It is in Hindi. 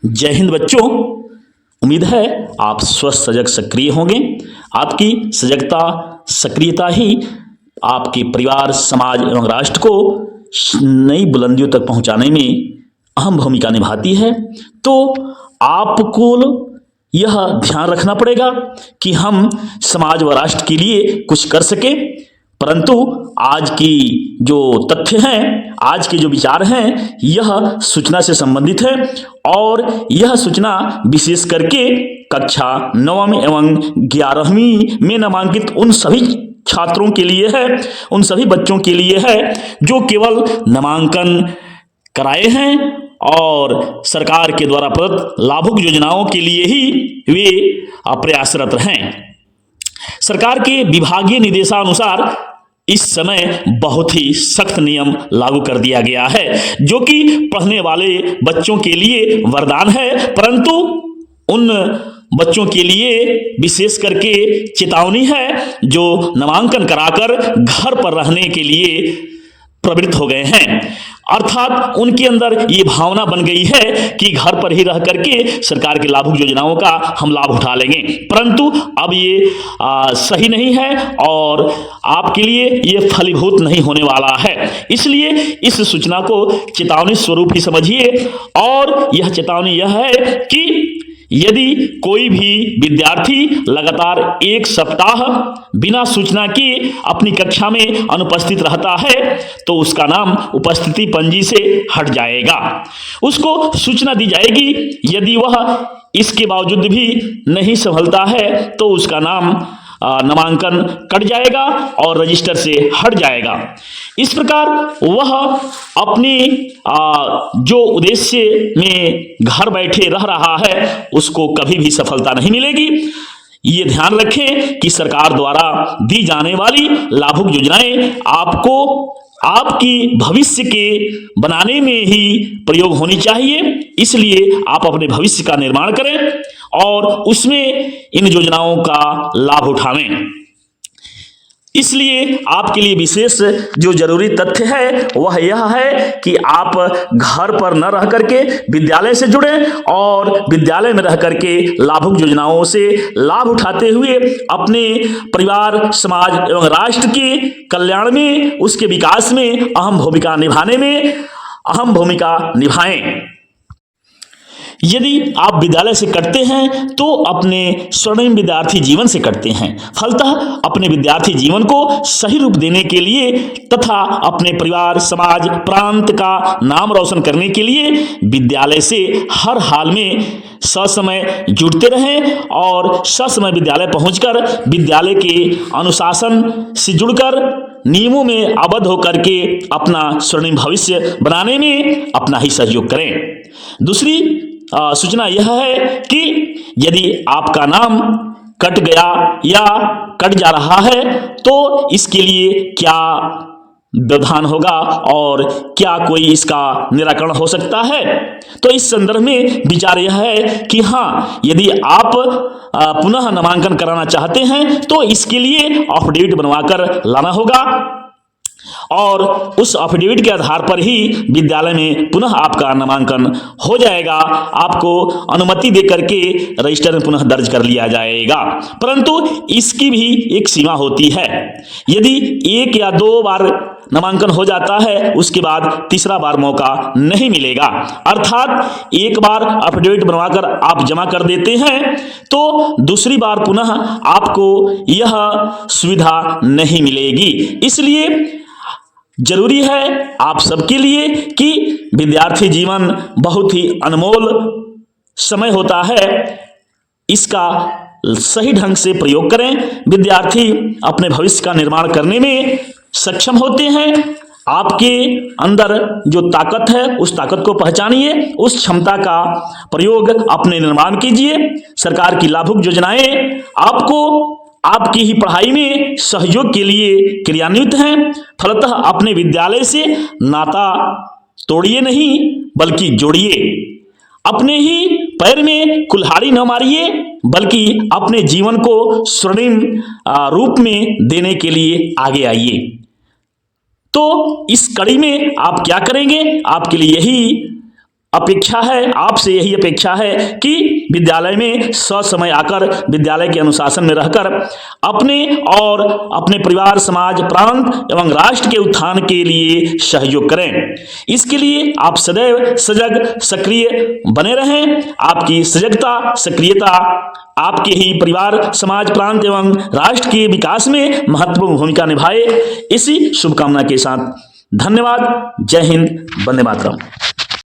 जय हिंद बच्चों। उम्मीद है आप स्वस्थ सजग सक्रिय होंगे। आपकी सजगता सक्रियता ही आपके परिवार, समाज एवं राष्ट्र को नई बुलंदियों तक पहुंचाने में अहम भूमिका निभाती है। तो आपको यह ध्यान रखना पड़ेगा कि हम समाज व राष्ट्र के लिए कुछ कर सकें। परंतु आज की जो तथ्य हैं, आज के जो विचार हैं, यह सूचना से संबंधित है और यह सूचना विशेष करके कक्षा 9वीं एवं 11वीं में नामांकित उन सभी छात्रों के लिए है, उन सभी बच्चों के लिए है जो केवल नामांकन कराए हैं और सरकार के द्वारा प्रदत्त लाभुक योजनाओं के लिए ही वे प्रयासरत हैं। सरकार के विभागीय निर्देशानुसार इस समय बहुत ही सख्त नियम लागू कर दिया गया है, जो कि पढ़ने वाले बच्चों के लिए वरदान है, परंतु उन बच्चों के लिए विशेष करके चेतावनी है जो नामांकन कराकर घर पर रहने के लिए प्रवृत्त हो गए हैं। अर्थात उनके अंदर ये भावना बन गई है कि घर पर ही रह करके सरकार के लाभुक योजनाओं का हम लाभ उठा लेंगे, परंतु अब ये सही नहीं है और आपके लिए ये फलीभूत नहीं होने वाला है। इसलिए इस सूचना को चेतावनी स्वरूप ही समझिए और यह चेतावनी यह है कि यदि कोई भी विद्यार्थी लगातार 1 सप्ताह बिना सूचना के अपनी कक्षा में अनुपस्थित रहता है तो उसका नाम उपस्थिति पंजी से हट जाएगा। उसको सूचना दी जाएगी। यदि वह इसके बावजूद भी नहीं संभलता है तो उसका नाम नामांकन कट जाएगा और रजिस्टर से हट जाएगा। इस प्रकार वह अपनी जो उद्देश्य में घर बैठे रह रहा है उसको कभी भी सफलता नहीं मिलेगी। ये ध्यान रखें कि सरकार द्वारा दी जाने वाली लाभुक योजनाएं आपको आपकी भविष्य के बनाने में ही प्रयोग होनी चाहिए। इसलिए आप अपने भविष्य का निर्माण करें और उसमें इन योजनाओं का लाभ उठावें। इसलिए आपके लिए विशेष जो जरूरी तथ्य है वह यह है कि आप घर पर न रह करके विद्यालय से जुड़ें और विद्यालय में रह करके लाभुक योजनाओं से लाभ उठाते हुए अपने परिवार, समाज एवं राष्ट्र के कल्याण में, उसके विकास में अहम भूमिका निभाएं। यदि आप विद्यालय से कटते हैं तो अपने स्वर्णिम विद्यार्थी जीवन से कटते हैं। फलतः अपने विद्यार्थी जीवन को सही रूप देने के लिए तथा अपने परिवार, समाज, प्रांत का नाम रोशन करने के लिए विद्यालय से हर हाल में ससमय जुड़ते रहें और ससमय विद्यालय पहुंचकर विद्यालय के अनुशासन से जुड़कर नियमों में आबद्ध होकर के अपना स्वर्णिम भविष्य बनाने में अपना ही सहयोग करें। दूसरी सूचना यह है कि यदि आपका नाम कट गया या कट जा रहा है तो इसके लिए क्या व्यवधान होगा और क्या कोई इसका निराकरण हो सकता है। तो इस संदर्भ में विचार यह है कि हाँ, यदि आप पुनः नामांकन कराना चाहते हैं तो इसके लिए अफिडेविट बनवाकर लाना होगा और उस अफिडेविट के आधार पर ही विद्यालय में पुनः आपका नामांकन हो जाएगा। आपको अनुमति देकर के रजिस्टर में पुनः दर्ज कर लिया जाएगा, परंतु इसकी भी एक सीमा होती है। यदि 1 या 2 बार नामांकन हो जाता है उसके बाद तीसरा बार मौका नहीं मिलेगा। अर्थात एक बार अफिडेविट बनवाकर आप जमा कर देते हैं तो दूसरी बार पुनः आपको यह सुविधा नहीं मिलेगी। इसलिए जरूरी है आप सबके लिए कि विद्यार्थी जीवन बहुत ही अनमोल समय होता है, इसका सही ढंग से प्रयोग करें। विद्यार्थी अपने भविष्य का निर्माण करने में सक्षम होते हैं। आपके अंदर जो ताकत है उस ताकत को पहचानिए, उस क्षमता का प्रयोग अपने निर्माण कीजिए। सरकार की लाभुक योजनाएं आपको आपकी ही पढ़ाई में सहयोग के लिए क्रियान्वित हैं। फलतः अपने विद्यालय से नाता तोड़िए नहीं बल्कि जोड़िए। अपने ही पैर में कुल्हाड़ी न मारिए बल्कि अपने जीवन को स्वर्णिम रूप में देने के लिए आगे आइए। तो इस कड़ी में आप क्या करेंगे, आपके लिए यही अपेक्षा है, आपसे यही अपेक्षा है कि विद्यालय में ससमय आकर विद्यालय के अनुशासन में रहकर अपने और अपने परिवार, समाज, प्रांत एवं राष्ट्र के उत्थान के लिए सहयोग करें। इसके लिए आप सदैव सजग सक्रिय बने रहें। आपकी सजगता, सक्रियता आपके ही परिवार, समाज, प्रांत एवं राष्ट्र के विकास में महत्वपूर्ण भूमिका निभाए। इसी शुभकामना के साथ धन्यवाद। जय हिंद, वंदे मातरम।